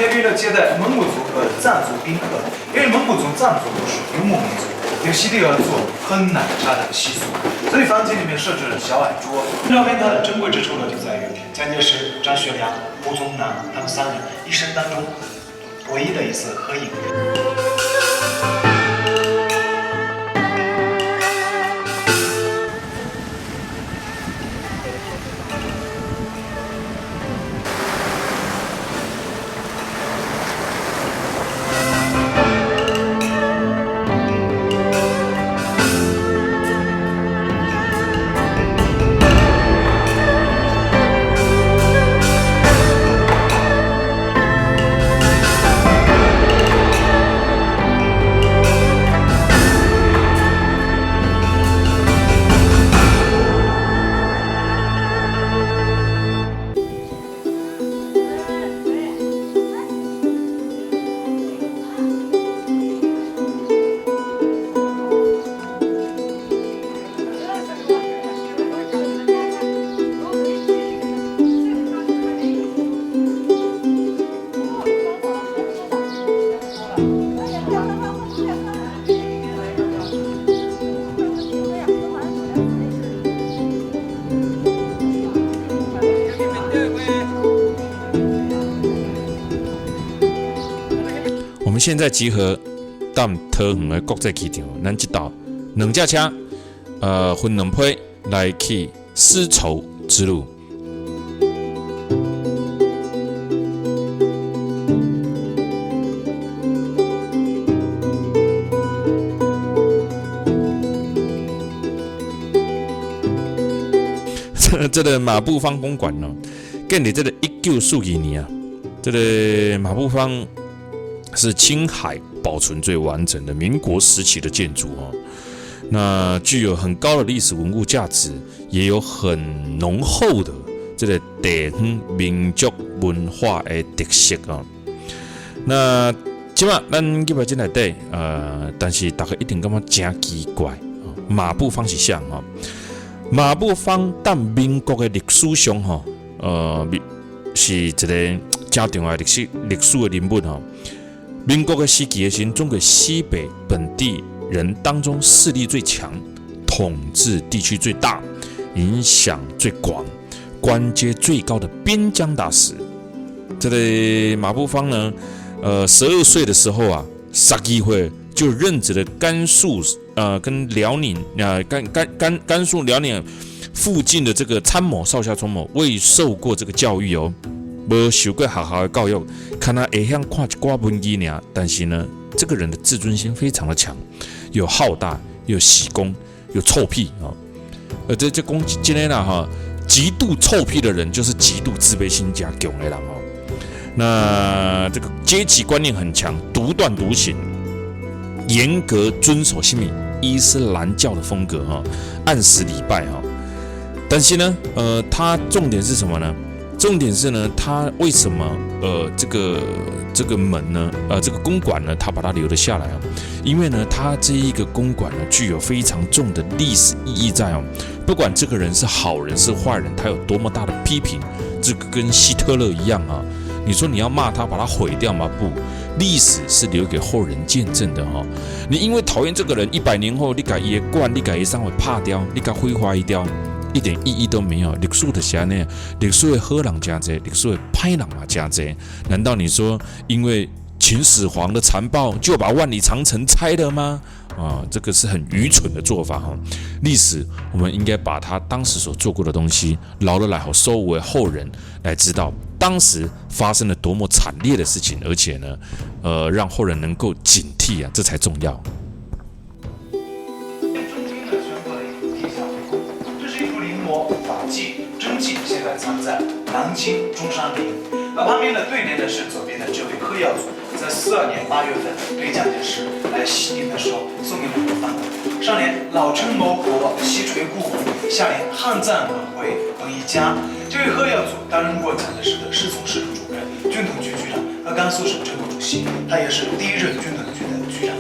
贴律了接待蒙古族和藏族宾客，因为蒙古族、藏族都是游牧民族，有席地而坐、喝奶茶的习俗，所以房间里面设置了小矮桌。照片它的珍贵之处呢，就在于蒋介石、张学良、胡宗南他们三人一生当中唯一的一次合影。我们现在集合到桃园的国际机场，咱这道两架车，分两批来去丝绸之路。这个马步芳公馆呢，建立这个1942年啊，这个马步芳是青海保存最完整的民国时期的建筑哦。那具有很高的历史文物价值，也有很浓厚的这个地方民族文化的特色啊。那即马咱入来这内底，但是大家一定感觉真奇怪啊。马步芳是啥哈？马步芳在民国的历史上哈，是一个真重要的历史的人物哈。民国的时期的时候，中国西北本地人当中势力最强，统治地区最大，影响最广，官阶最高的边疆大使。这个马步芳呢，12岁的时候啊，12岁就任职了甘肃跟辽宁甘肃辽宁附近的这个参谋少校参谋，未受过这个教育哦，没受过学校的教育，看他会晓看一寡文字呢，但是呢，这个人的自尊心非常的强，有好大，有喜功，有臭屁啊。这攻击今天啦哈，极度臭屁的人就是极度自卑心加强的人哦。那这个阶级观念很强，独断独行，严格遵守伊斯兰教的风格哈，按时礼拜哈。但是呢，他重点是什么呢？重点是呢，他为什么这个门呢，这个公馆呢，他把它留了下来啊？因为呢，他这一个公馆呢，具有非常重的历史意义在哦。不管这个人是好人是坏人，他有多么大的批评，这个跟希特勒一样啊。你说你要骂他，把他毁掉吗？不，历史是留给后人见证的哈。你因为讨厌这个人，100年后你把他的馆，你把他的商会拍掉，你把他毁坏掉，一点意义都没有。历史的啥呢？历史的好人加多，历史的歹人嘛加多。难道你说因为秦始皇的残暴就把万里长城拆了吗？这个是很愚蠢的做法哈。历史我们应该把他当时所做过的东西留了来，好收为后人来知道当时发生了多么惨烈的事情，而且呢，让后人能够警惕啊，这才重要。中间呢宣布了一幅地下迷宫，这是一幅临摹法纪真迹，现在藏在南京中山陵。那旁边的对联的是左边的这位贺耀祖，在42年8月份对蒋介石来西宁的时候送给两个范本，上联老臣谋国，西垂故鸿，下联汉赞本为本一家。这位贺耀祖担任过蒋介石的侍从室主任、军统局局长和甘肃省政府主席，他也是第一任军统局的局长，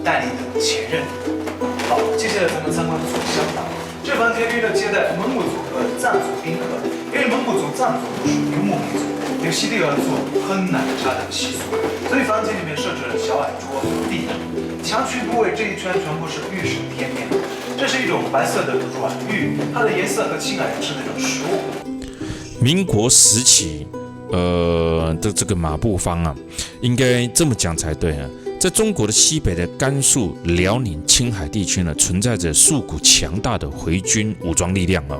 代理的前任。好，接下来咱们参观左厢房，这房贴律了接待蒙古族和藏族宾客，因为蒙古族、藏族都是游牧民族。有席地而坐、喝奶茶等习俗，所以房间里面设置了小矮桌、地毯，墙区部位这一圈全部是玉石贴面。这是一种白色的软玉，它的颜色和青海人吃的那种食物。民国时期，这个马步坊啊，应该这么讲才对啊。在中国的西北的甘肃、辽宁、青海地区呢，存在着数股强大的回军武装力量啊。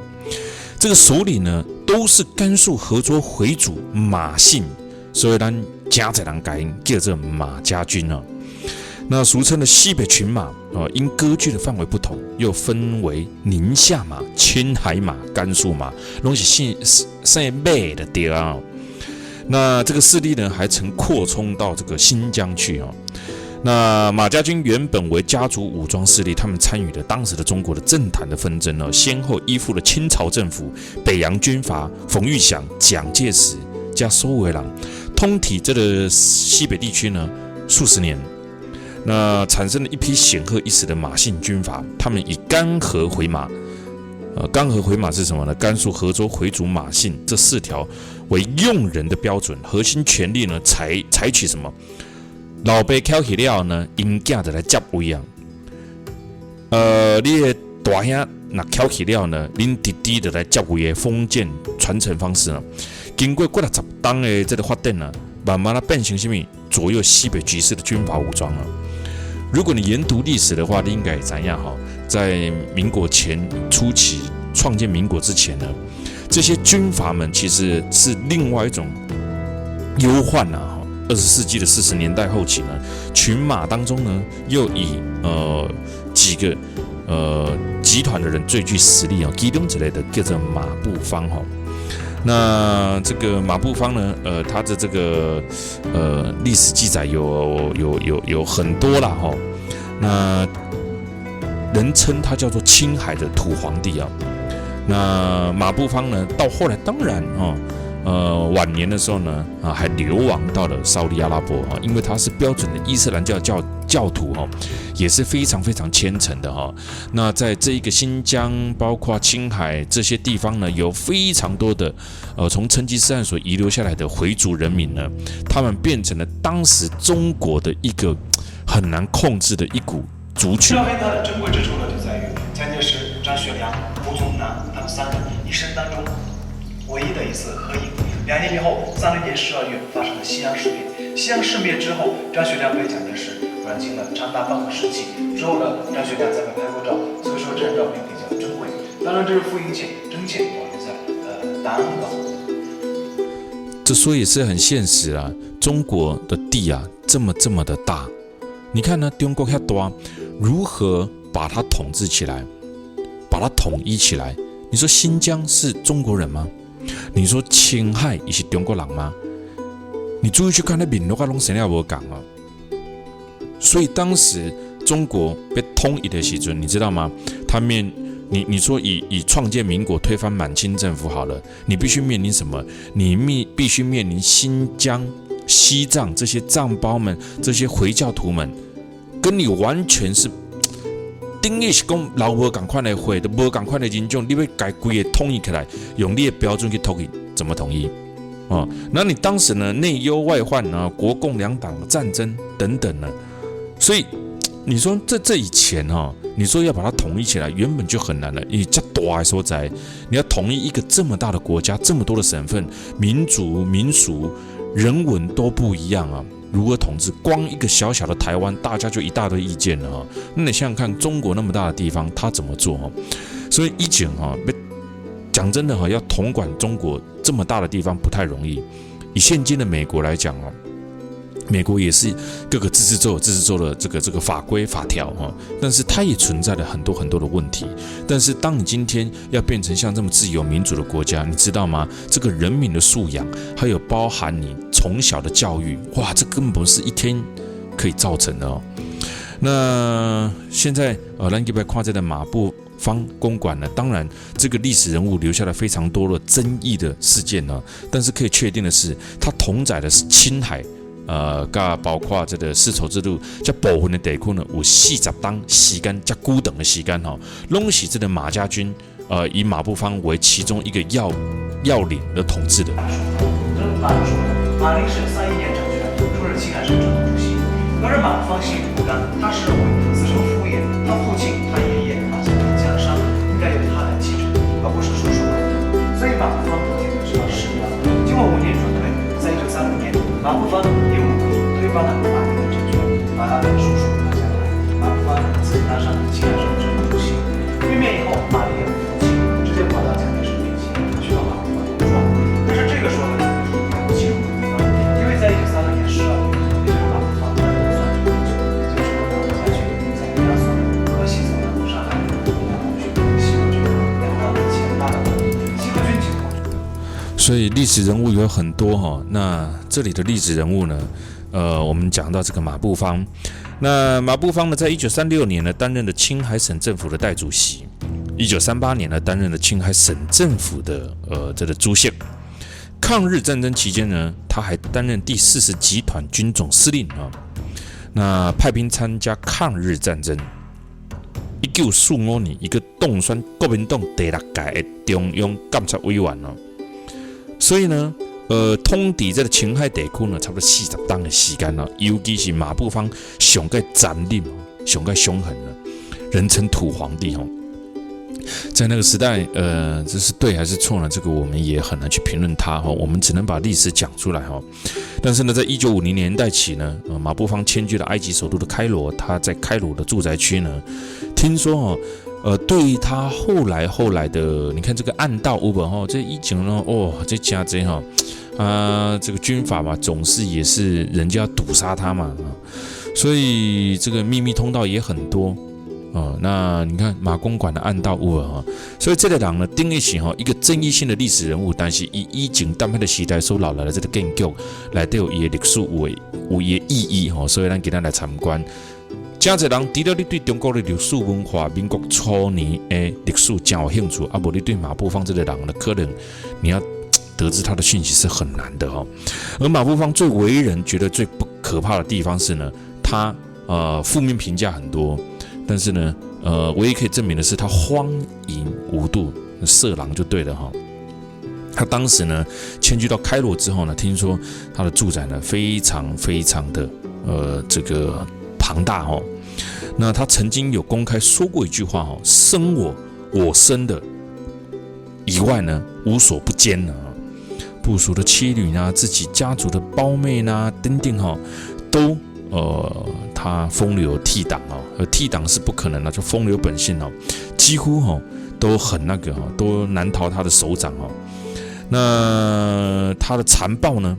这个首领呢，都是甘肃合作回族马姓，所以咱家在人改叫做马家军啊。那俗称的西北群马因割据的范围不同，又分为宁夏马、青海马、甘肃马，拢是姓马的地啊。那这个势力呢，还曾扩充到这个新疆去啊。那马家军原本为家族武装势力，他们参与了当时的中国的政坛的纷争呢，先后依附了清朝政府、北洋军阀、冯玉祥、蒋介石加苏维朗，通体这个西北地区呢数十年。那产生了一批显赫一时的马姓军阀，他们以甘河回马，甘河回马是什么呢？甘肃合州回族马姓这4条为用人的标准，核心权力呢采取什么？老爸翘起了呢，因囝的来接位啊。你的大兄那翘起了呢，恁弟弟的来接位的封建传承方式呢，经过几60年的这个发展呢，慢慢的变成什么？左右西北局势的军阀武装啊。如果你研读历史的话，你应该也知道哈，在民国前初期创建民国之前呢，这些军阀们其实是另外一种忧患啊。20世纪的40年代后期呢，群马当中呢，又以几个集团的人最具实力啊，其中之类的叫做马步坊哈。那这个马步坊呢，它的这个历史记载有很多啦哈。那人称它叫做青海的土皇帝啊。那马步坊呢，到后来当然晚年的时候呢，还流亡到了沙烏地阿拉伯啊，因为他是标准的伊斯兰教徒哈，也是非常非常虔诚的哈。那在这一个新疆，包括青海这些地方呢，有非常多的从成吉思汗所遗留下来的回族人民呢，他们变成了当时中国的一个很难控制的一股族群。照片它的珍贵之处呢，就在于蒋介石、张学良、胡宗南他们3人一生当中唯一的一次合影。2年以后，30年12月发生了西洋事变。西洋事变之后，张学良被蒋介石软禁了长达半个世纪。之后呢，张学良再没拍过照，所以说这张照片比较珍贵。当然，这是复印件，真件保留在档案馆。这所以是很现实啊，中国的地啊，这么的大，你看呢，中国那么大，如何把它统治起来，把它统一起来？你说新疆是中国人吗？你说青海也是中国人吗？你注意去看那面都拢生了无讲啊。所以当时中国被统一的时阵，你知道吗？你说以创建民国推翻满清政府好了，你必须面临什么？你必须面临新疆、西藏这些藏胞们、这些回教徒们，跟你完全是。等于是讲老无同款的会，都无同款的人种，你要改规个统一起来，用你的标准去统一，怎么统一？那你当时呢，内忧外患啊，国共两党战争等等呢，所以你说这以前你说要把它统一起来，原本就很难了。你这大的所在，你要统一一个这么大的国家，这么多的省份、民族、民俗、人文都不一样啊。如何统治？光一个小小的台湾，大家就一大堆意见了那你想想看，中国那么大的地方，他怎么做所以以前讲真的要统管中国这么大的地方不太容易。以现今的美国来讲美国也是各个自治州有自治州的这个法规法条但是它也存在了很多很多的问题。但是当你今天要变成像这么自由民主的国家，你知道吗？这个人民的素养，还有包含你从小的教育，哇，这根本不是一天可以造成的那现在咱这边看这个马步坊公馆呢，当然这个历史人物留下了非常多的争议的事件但是可以确定的是，它统载的是青海。包括这个丝绸之路，这部分的地区呢，有40年时间，这久长的时间拢是这个马家军以马步芳为其中一个要领的统治的。马说的，马林是31年掌权，出任青海省政府主席。而马步芳心里不甘，他是认为子承父业，他父亲、他爷爷、他祖辈江山应该由他来继承，而不是叔叔来的。所以马步芳不仅知道势力了。经过5年转退，在1936年，马步芳以武力推翻了马林的政权，把他的叔叔拿下来。马步芳自己当上了青海省政府主席。会面以后，马林也不服气，直接跑到蒋介石面前去找马步芳告状。但是这个时候呢，没有进入地方，因为在1936年12月，也就是马步芳算出不久，也就是我们下去在甘肃河西走廊、上海两路军、西路军两道前8的西路军情况。所以历史人物有很多哈，那这里的历史人物呢，我们讲到这个马步芳。那马步芳呢，在1936年呢，担任了青海省政府的代主席；1938年呢，担任了青海省政府的这个主席。抗日战争期间呢，他还担任第40集团军总司令啊。那派兵参加抗日战争。1945年，一个当选国民党第6届的中央监察委员哦。所以呢，通敌这个青海地区呢，差不多40年的时间了。尤其是马步芳上个残忍、上个凶狠了，人称土皇帝哦。在那个时代，这是对还是错呢？这个我们也很难去评论它哈。我们只能把历史讲出来哈。但是呢，在1950年代起呢，马步芳迁居了埃及首都的开罗。他在开罗的住宅区呢，听说对于他后来的，你看这个暗道有无哈？这以前呢，这家这哈这个军阀嘛，总是也是人家要堵杀他嘛，所以这个秘密通道也很多。那你看马公馆的暗道有无？所以这个人呢，定义是一个争议性的历史人物，但是以前当时的时代所留下的这个建筑，内底有伊的历史有伊的意义所以咱今天来参观。真侪人除了你对中国的历史文化、民国初年的历史真有兴趣，无你对马步芳这个人呢，可能你要得知他的讯息是很难的而马步芳最为人觉得最不可怕的地方是呢，他负面评价很多。但是呢，唯一可以证明的是他荒淫无度，色狼就对了他当时呢迁居到开罗之后呢，听说他的住宅呢非常非常的这个庞大那他曾经有公开说过一句话生我生的以外呢，无所不兼部属的妻女啊，自己家族的胞妹啊，等等都他风流倜傥倜傥是不可能的，就风流本性几乎都很那个都难逃他的手掌那他的残暴呢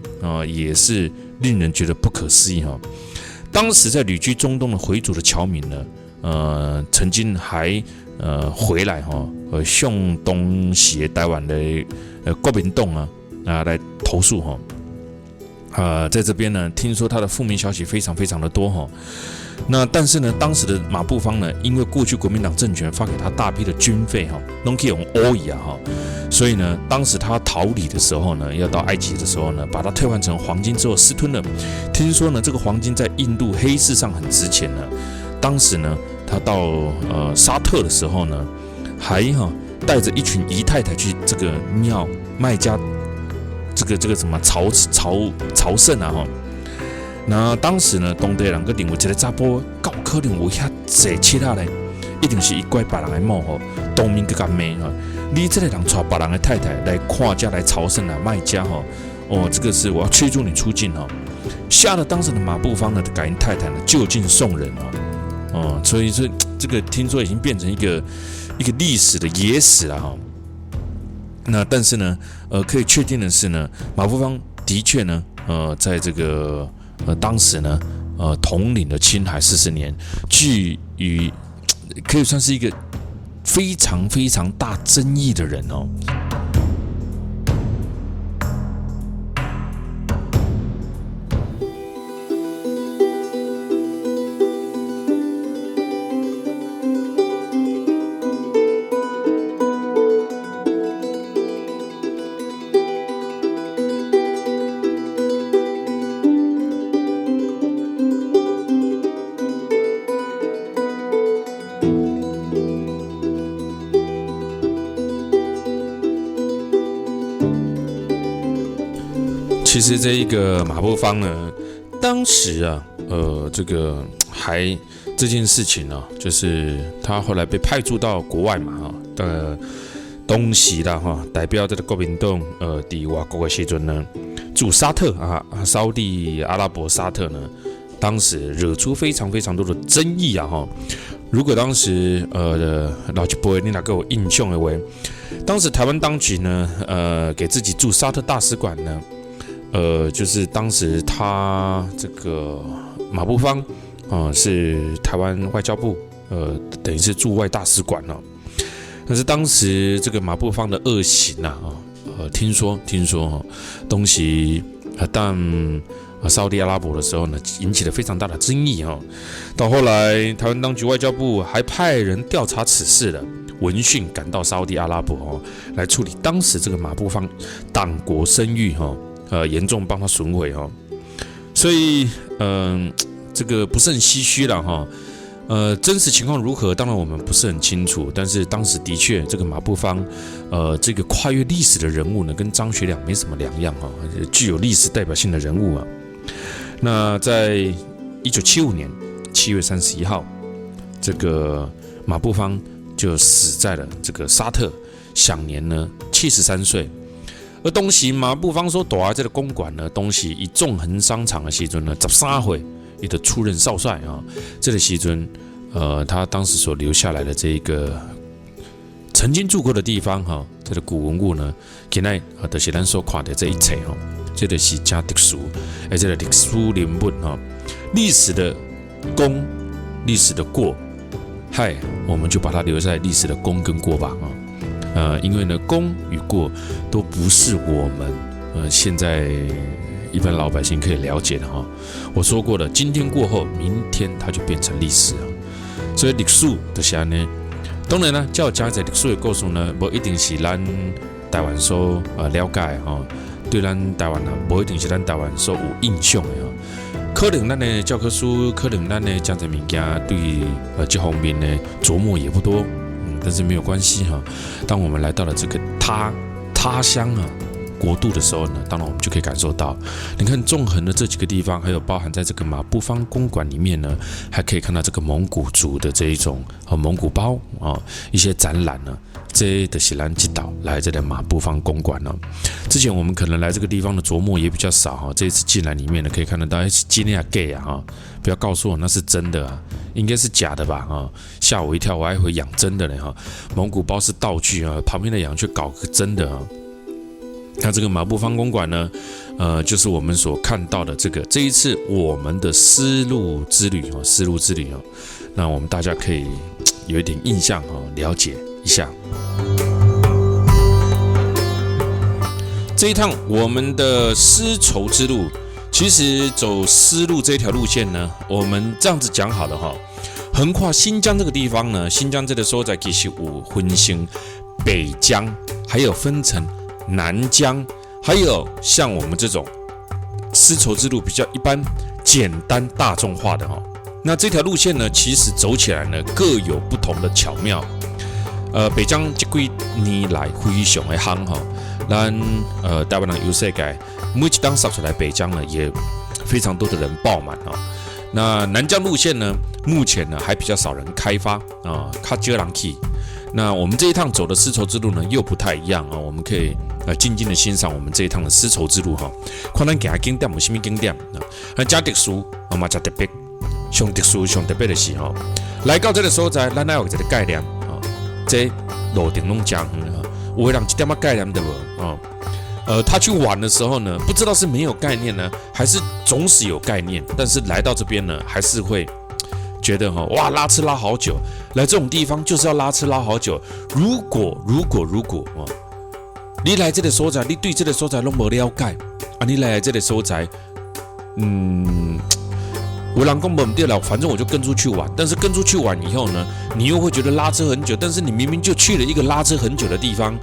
也是令人觉得不可思议当时在旅居中东的回族的侨民呢，曾经还回来向东协台湾的国民党来投诉在这边呢，听说他的负面消息非常非常的多那但是呢，当时的马步芳呢，因为过去国民党政权发给他大批的军费都可以用欧以所以呢，当时他逃离的时候呢，要到埃及的时候呢，把它兑换成黄金之后私吞了。听说呢，这个黄金在印度黑市上很值钱呢。当时呢，他到沙特的时候呢，还带着一群姨太太去这个庙麦加这个什么朝圣那当时呢，当地人个认为这个查甫够可能有遐济切呢，一定是伊拐别人的某当面去甲骂你这个人带别人的太太来看家来朝圣卖家这个是我要驱逐你出境吓得当时的马步芳呢，改因太太呢就近送人所以这个听说已经变成一个历史的野史了那但是呢，可以确定的是呢，马步芳的确呢，在这个当时呢，统领了青海40年，居于可以算是一个非常非常大争议的人其实这一个马步芳呢，当时啊，这个这件事情呢、就是他后来被派驻到国外嘛，东西啦哈，代表这个国民党在外国的时阵呢，驻沙特啊，沙地阿拉伯沙特呢，当时惹出非常非常多的争议啊哈。如果当时老一辈你哪个有印象的话，当时台湾当局呢，给自己驻沙特大使馆呢，就是当时他这个马步芳是台湾外交部等于是驻外大使馆了。但是当时这个马步芳的恶行啊，听说东西但沙地阿拉伯的时候呢，引起了非常大的争议哦。到后来，台湾当局外交部还派人调查此事的闻讯赶到沙地阿拉伯哦，来处理当时这个马步芳党国声誉严重帮他损毁哦。所以这个不是很唏嘘了哈。真实情况如何，当然我们不是很清楚，但是当时的确，这个马步芳，这个跨越历史的人物呢，跟张学良没什么两样哈，具有历史代表性的人物啊。那在1975年7月31号，这个马步芳就死在了这个沙特，享年呢73岁。而当时马步芳所住在这个公馆呢，当时以纵横商场的时阵呢，13岁。也的出任少帅啊，这个时阵，他当时所留下来的这个曾经住过的地方哈，这个古文物呢，现在就是咱所看的这一切哈，这个是加特殊，而且历史人物哈，历史的功，历史的过，我们就把它留在历史的功跟过吧啊，因为呢，功与过都不是我们现在。一般老百姓可以了解的哈，我说过了，今天过后，明天它就变成历史了。所以历史就是安尼。当然呢，叫我讲在历史的故事呢，不一定是咱台湾所了解哈，对咱台湾啊，不一定是咱台湾所有印象的哈。可能咱的教科书，可能咱的讲在物件对这方面呢琢磨也不多，但是没有关系哈。当我们来到了这个他乡啊。国度的时候呢，当然我们就可以感受到，你看纵横的这几个地方，还有包含在这个马步芳公馆里面呢，还可以看到这个蒙古族的这一种蒙古包一些展览呢，这的是咱这岛来这的马步芳公馆呢。之前我们可能来这个地方的琢磨也比较少哈，这一次进来里面呢，可以看得到今天gay啊不要告诉我那是真的啊，应该是假的吧吓我一跳，我还会养真的呢蒙古包是道具啊，旁边的羊却搞个真的啊。那这个马步芳公馆呢，就是我们所看到的这一次我们的丝路之旅那我们大家可以有一点印象了解一下。这一趟我们的丝绸之路，其实走丝路这条路线呢，我们这样子讲好了横跨新疆这个地方呢，新疆这个所在其实有分成北疆，还有分成南疆，还有像我们这种丝绸之路比较一般、简单、大众化的那这条路线呢，其实走起来呢各有不同的巧妙。北疆这几年来非常的夯咱台湾人游世界每一当杀出来北疆呢，也非常多的人爆满那南疆路线呢，目前呢还比较少人开发较少人去。那我们这一趟走的丝绸之路呢，又不太一样我们可以静静的欣赏我们这一趟的丝绸之路看咱行的景点有什么景点那加特殊嘛加特别，上特殊上特别的是来到这个所在，咱要有一个概念这路程拢讲有的人一点仔概念都无他去玩的时候呢，不知道是没有概念呢，还是总是有概念，但是来到这边呢，还是会觉得哇拉车拉好久，来这种地方就是要拉车拉好久。如果你来这个所在，你对这个所在都没了解你来这个所在，有人讲不对了，反正我就跟出去玩。但是跟出去玩以后呢，你又会觉得拉车很久，但是你明明就去了一个拉车很久的地方，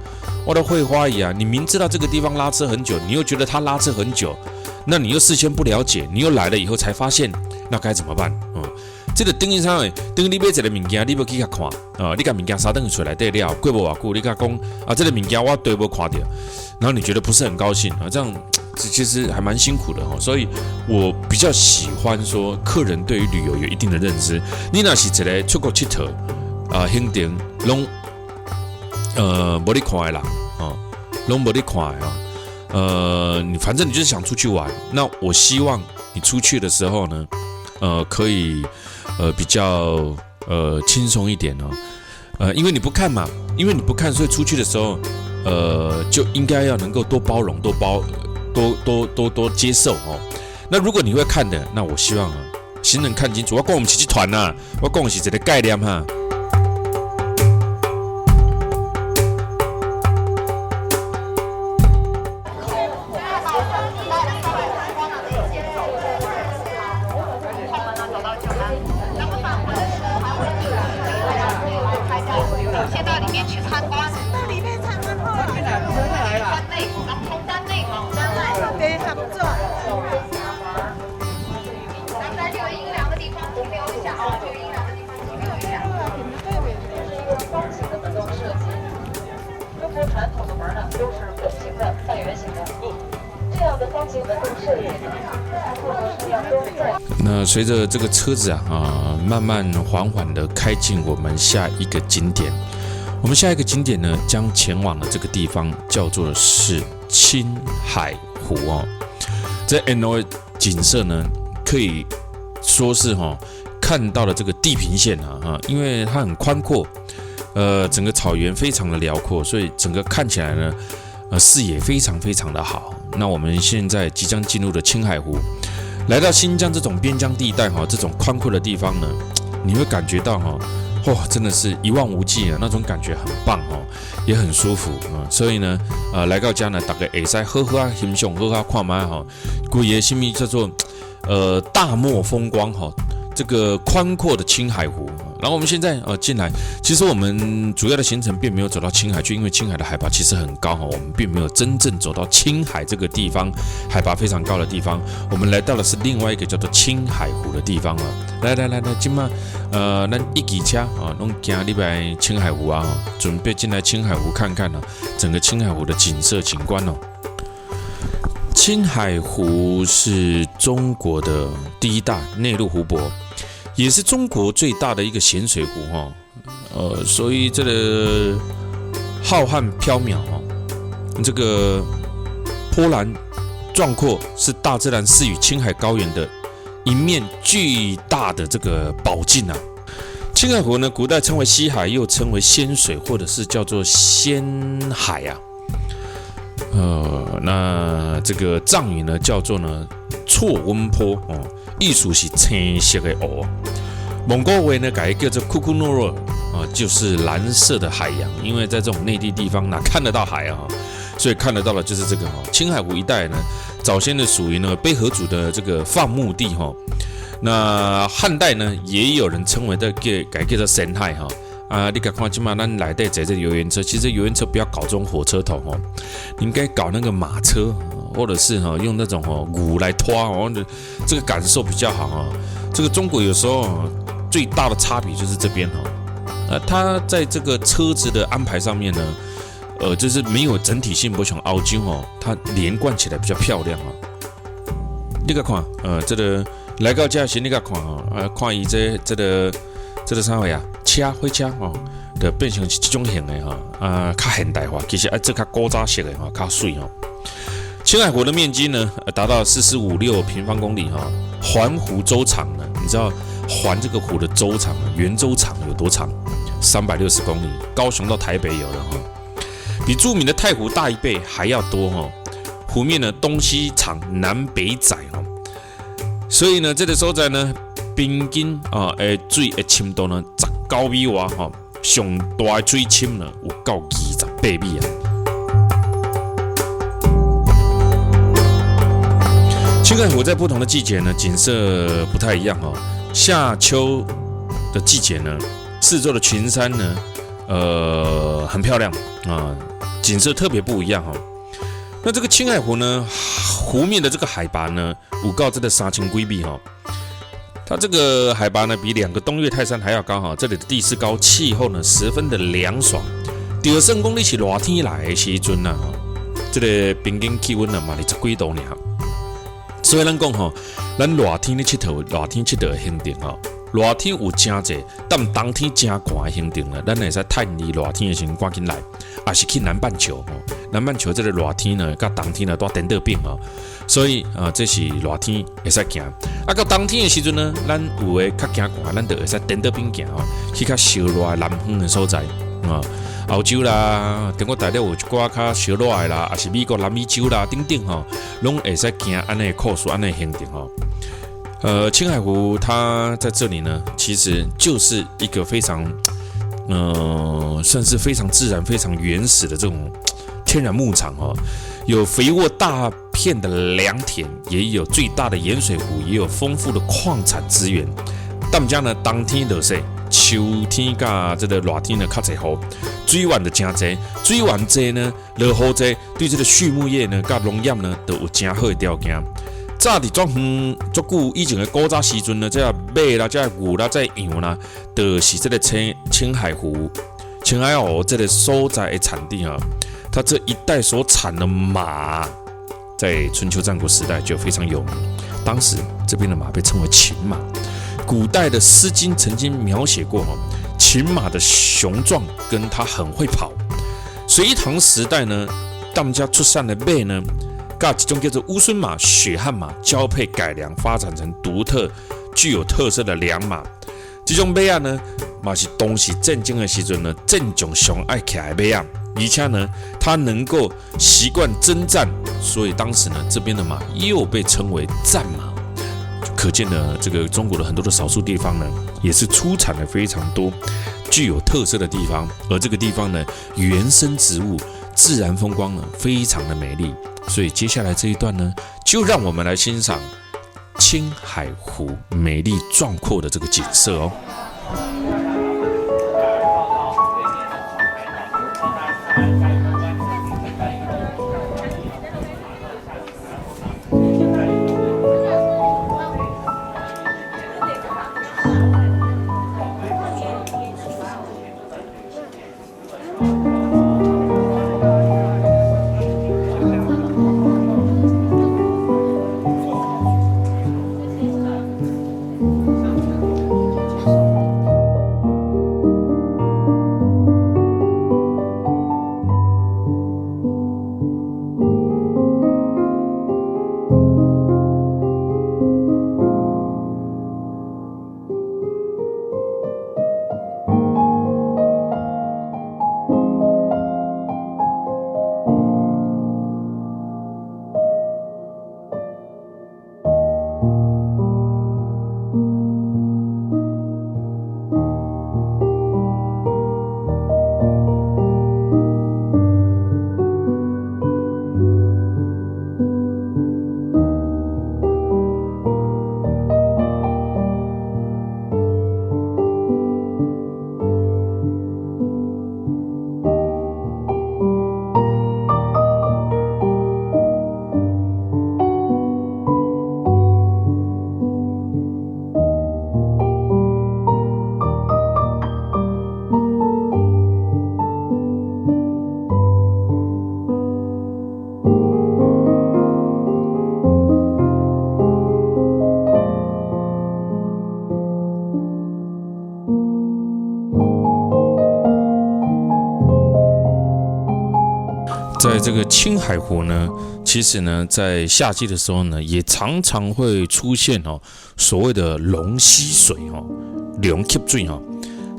我的会花一样，你明知道这个地方拉车很久，你又觉得它拉车很久，那你又事先不了解，你又来了以后才发现，那该怎么办这个等于啥呢？等于你买一个物件，你要去看你把物件三顿出来对了，过不偌久，你讲这个物件我对没看到，然后你觉得不是很高兴这样其实还蛮辛苦的哈，所以我比较喜欢说客人对于旅游有一定的认知。你若是一个出国佚佗行程拢无你看的啦，拢无你看的你反正你就是想出去玩，那我希望你出去的时候呢，可以比较轻松一点因为你不看嘛，所以出去的时候就应该要能够多包容，多接受那如果你会看的，那我希望行人看清楚。我讲我们是集团呐，我讲的是这个概念哈。先到里面去参观，到里面参观后，从山内往山外，对，合作。咱们就有阴凉的地方停留一下啊，就有阴凉的地方停留一下。这是一个方形的门廊设计，中国传统的门呢都是拱形的、半圆形的。这样的方形门洞设计，顾客是要都在。那随着这个车子慢慢缓缓的开进我们下一个景点。我们下一个景点呢，将前往的这个地方叫做是青海湖这 NO 景色呢，可以说是看到了这个地平线因为它很宽阔，整个草原非常的辽阔，所以整个看起来呢，视野非常非常的好。那我们现在即将进入的青海湖，来到新疆这种边疆地带这种宽阔的地方呢，你会感觉到哇，真的是一望无际那种感觉很棒也很舒服所以呢，来到家呢，大家可以好好欣赏，好好看卖规个什么叫做大漠风光这个宽阔的青海湖。然后我们现在进来，其实我们主要的行程并没有走到青海去，因为青海的海拔其实很高我们并没有真正走到青海这个地方，海拔非常高的地方。我们来到的是另外一个叫做青海湖的地方来，今嘛咱一骑车弄行礼拜青海湖准备进来青海湖看看整个青海湖的景色景观青海湖是中国的第一大内陆湖泊，也是中国最大的一个咸水湖所以这个浩瀚缥缈这个波澜壮阔，是大自然赐予青海高原的一面巨大的这个宝镜青海湖呢，古代称为西海，又称为仙水，或者是叫做仙海那这个藏语呢叫做呢错温坡意思是青色的湖。蒙古话呢改叫做库库诺若就是蓝色的海洋，因为在这种内地地方哪看得到海所以看得到的就是这个青海湖一带呢，早先的属于呢卑河族的这个放牧地那汉代呢也有人称为的改叫做神海你看看今嘛咱来带这游园车，其实游园车不要搞这种火车头你应该搞那个马车，或者是用那种鼓来拖这个感受比较好这个中国有时候最大的差别就是这边它在这个车子的安排上面呢，就是没有整体性不像澳洲它连贯起来比较漂亮你看这个来到这时你看看伊这个啥话火车就变成是这种型的较现代化，其实这较古早式的较水青海湖的面积呢达到4456平方公里环湖周长呢，你知道环这个湖的周长圆周长有多长？360公里，高雄到台北有了比著名的太湖大1倍还要多湖面呢东西长南北窄所以呢这个所在呢平均水的深度呢19米外上大的水深呢有到28米青海湖在不同的季节呢景色不太一样夏秋的季节呢，四周的群山呢很漂亮景色特别不一样那这个青海湖呢，湖面的这个海拔呢有到这个3000几米它这个海拔呢比2个东岳泰山还要高这里的地势高，气候呢十分的凉爽。第二圣公你是热天来的时阵这个平均气温呢嘛20几度尔。所以咱讲吼，咱热天咧佚佗，热天佚佗的行程吼，热天有真济，但冬天真寒的行程呢，咱会使趁伊热天的时候赶紧来，也是去南半球吼。南半球这个热天呢，甲冬天呢都颠倒变哦，所以这是热天会使行。到冬天的时阵呢，咱有诶较惊寒，咱就会使颠倒变行哦，去较烧热的南方的所在欧洲啦，中国大陆有一寡较烧热的啦，也是美国南美洲啦等等吼，拢会使行安尼酷暑安尼行程吼。青海湖它在这里呢，其实就是一个非常算是非常自然、非常原始的这种天然牧场哦，有肥沃大片的良田，也有最大的盐水湖，也有丰富的矿产资源。但家呢，冬天热势，秋天甲这个热天呢较侪雨，水源就真侪，水源侪呢，落雨侪，对这个畜牧业呢、甲农业呢都有真好的条件。早伫足久以前的古早时阵呢，这马啦、这牛啦、这羊啦，都是这个青海湖、青海湖这个所在的产地啊。它这一带所产的马，在春秋战国时代就非常有名。当时这边的马被称为秦马。古代的《诗经》曾经描写过秦马的雄壮，跟它很会跑。隋唐时代呢，他们家出产的马呢，跟一种叫做乌孙马、血汗马交配改良，发展成独特、具有特色的良马。这种马啊呢，嘛是当时战争的时阵呢，战场上爱骑的马啊。而且呢，它能够习惯征战，所以当时呢，这边的马又被称为战马。可见呢，这个中国的很多的少数地方呢，也是出产了非常多具有特色的地方。而这个地方呢，原生植物、自然风光呢，非常的美丽。所以接下来这一段呢，就让我们来欣赏青海湖美丽壮阔的这个景色哦。在这个青海湖呢，其实呢，在夏季的时候呢，也常常会出现所谓的龙吸水龙吸水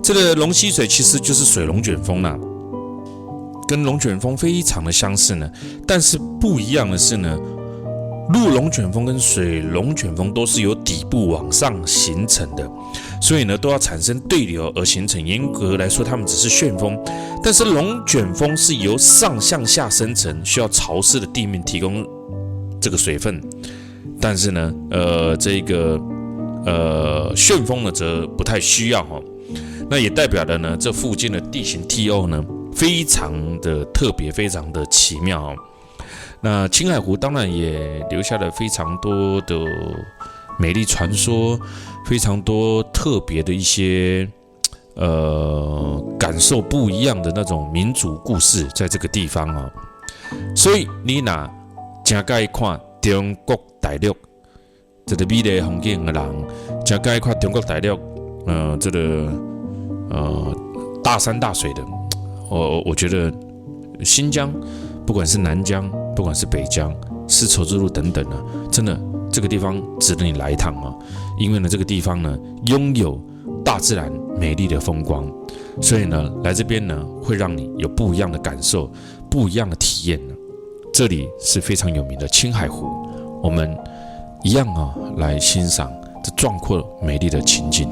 这个龙吸水其实就是水龙卷风啦，跟龙卷风非常的相似呢。但是不一样的是呢，陆龙卷风跟水龙卷风都是由底部往上形成的，所以呢都要产生对流而形成。严格来说，它们只是旋风。但是龙卷风是由上向下生成，需要潮湿的地面提供这个水分。但是呢，这个旋风呢则不太需要那也代表了呢，这附近的地形地貌呢非常的特别，非常的奇妙那青海湖当然也留下了非常多的美丽传说，非常多特别的一些感受不一样的那种民族故事，在这个地方所以你若真介意看中国大陆这个美丽风景的人，真介意看中国大陆这个大山大水的，我觉得新疆不管是南疆，不管是北疆、丝绸之路等等呢，真的这个地方值得你来一趟啊！因为呢，这个地方呢拥有大自然美丽的风光，所以呢，来这边呢会让你有不一样的感受、不一样的体验呢。这里是非常有名的青海湖，我们一样来欣赏这壮阔美丽的情景。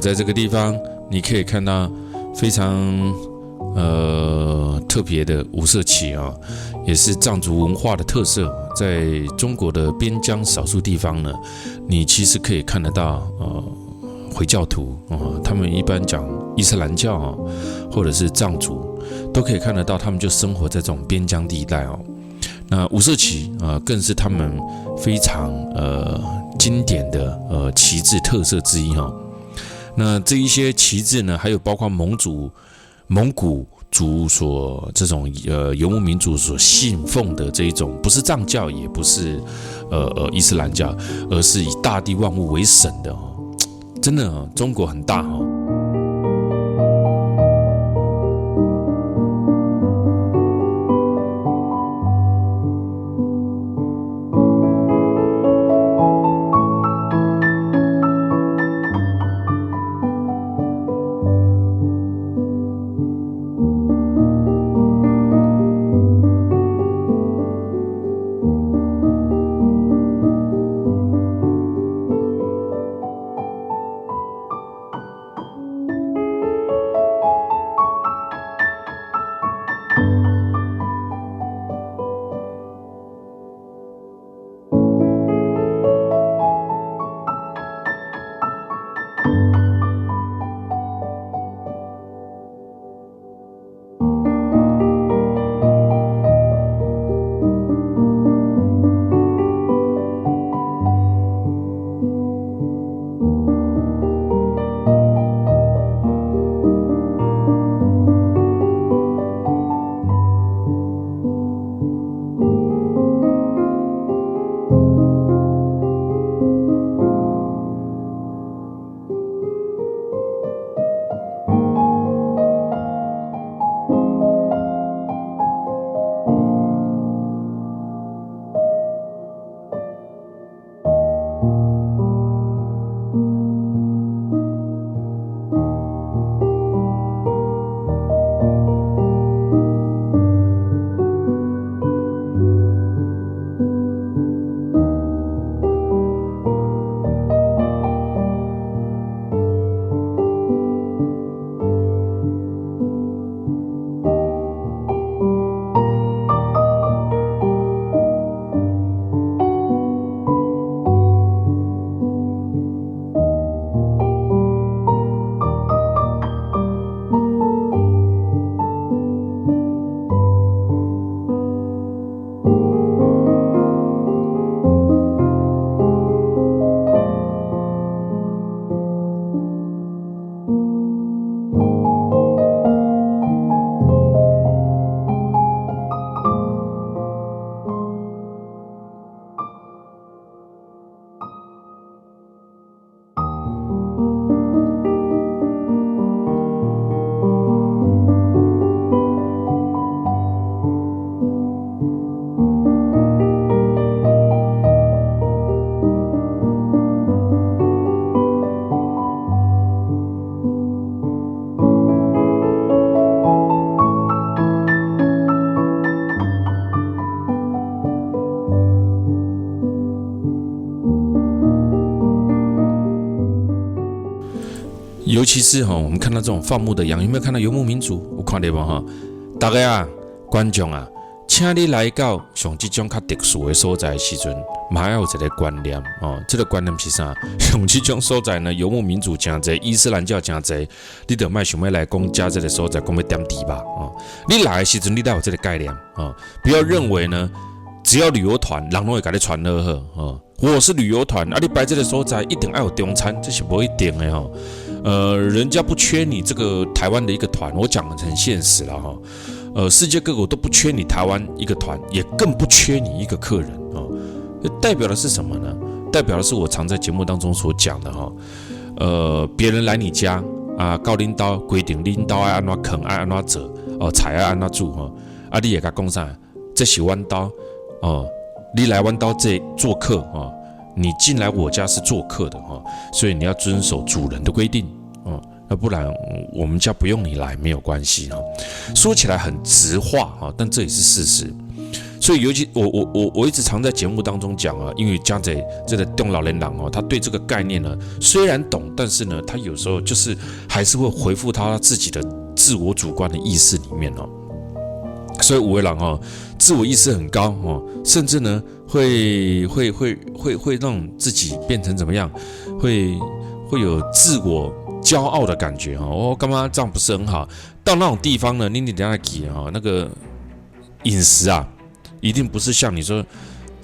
在这个地方，你可以看到非常特别的五色旗啊，也是藏族文化的特色。在中国的边疆少数地方呢，你其实可以看得到回教徒他们一般讲伊斯兰教或者是藏族，都可以看得到，他们就生活在这种边疆地带那五色旗更是他们非常经典的旗帜特色之一那这一些旗帜呢，还有包括蒙古族所这种游牧民族所信奉的这一种，不是藏教，也不是伊斯兰教，而是以大地万物为神的真的中国很大尤其是我们看到这种放牧的羊，有没有看到游牧民族？有看到吗？大家啊，观众啊，请你来到像这种较特殊的所在的时阵，嘛要有一个观念这个观念是啥？像这种所在呢，游牧民族真多，伊斯兰教真多，你就莫想要来讲加这个所在，讲要点地吧你来的时阵，你得有这个概念不要认为呢，只要旅游团，人拢会给你传好我是旅游团你摆这个所在一定要有中餐，这是不一定的人家不缺你这个台湾的一个团，我讲的很现实了世界各国都不缺你台湾一个团，也更不缺你一个客人代表的是什么呢？代表的是我常在节目当中所讲的别人来你家到领导规定领导爱安怎啃爱安怎做菜爱安怎煮你也甲讲啥？这是阮家你来阮家这做客你进来我家是做客的所以你要遵守主人的规定要不然我们家不用你来没有关系说起来很直话但这也是事实。所以尤其我一直常在节目当中讲因为家在这个中老年人他对这个概念呢虽然懂，但是呢他有时候就是还是会回复他自己的自我主观的意识里面所以有的人自我意识很高甚至呢会让自己变成怎么样？会有自我骄傲的感觉我干嘛这样不是很好？到那种地方呢，你等下记那个饮食一定不是像你说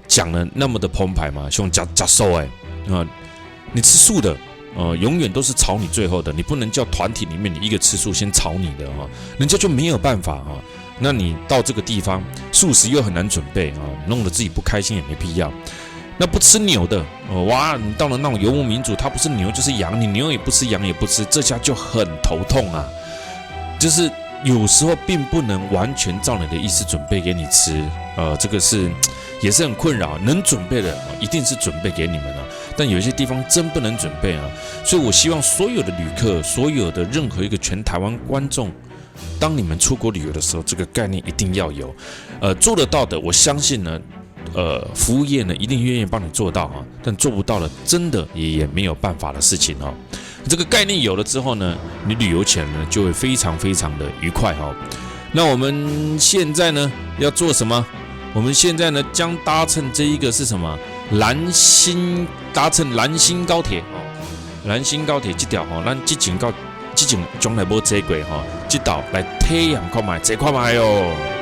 讲的那么的澎湃嘛，像吃素你吃素的永远都是炒你最后的，你不能叫团体里面你一个吃素先炒你的人家就没有办法那你到这个地方，素食又很难准备弄得自己不开心也没必要。那不吃牛的哇，你到了那种游牧民族，他不是牛就是羊，你牛也不吃，羊也不吃，这下就很头痛就是有时候并不能完全照你的意思准备给你吃，这个也是很困扰。能准备的一定是准备给你们但有些地方真不能准备所以我希望所有的旅客，所有的任何一个全台湾观众，当你们出国旅游的时候，这个概念一定要有，做得到的，我相信呢，服务业呢一定愿意帮你做到但做不到的，真的也没有办法的事情这个概念有了之后呢，你旅游起来呢就会非常非常的愉快那我们现在呢要做什么？我们现在呢将搭乘这一个是什么？搭乘兰新高铁兰新高铁这条咱之前从来没坐过这道来体验看卖，坐看卖哟。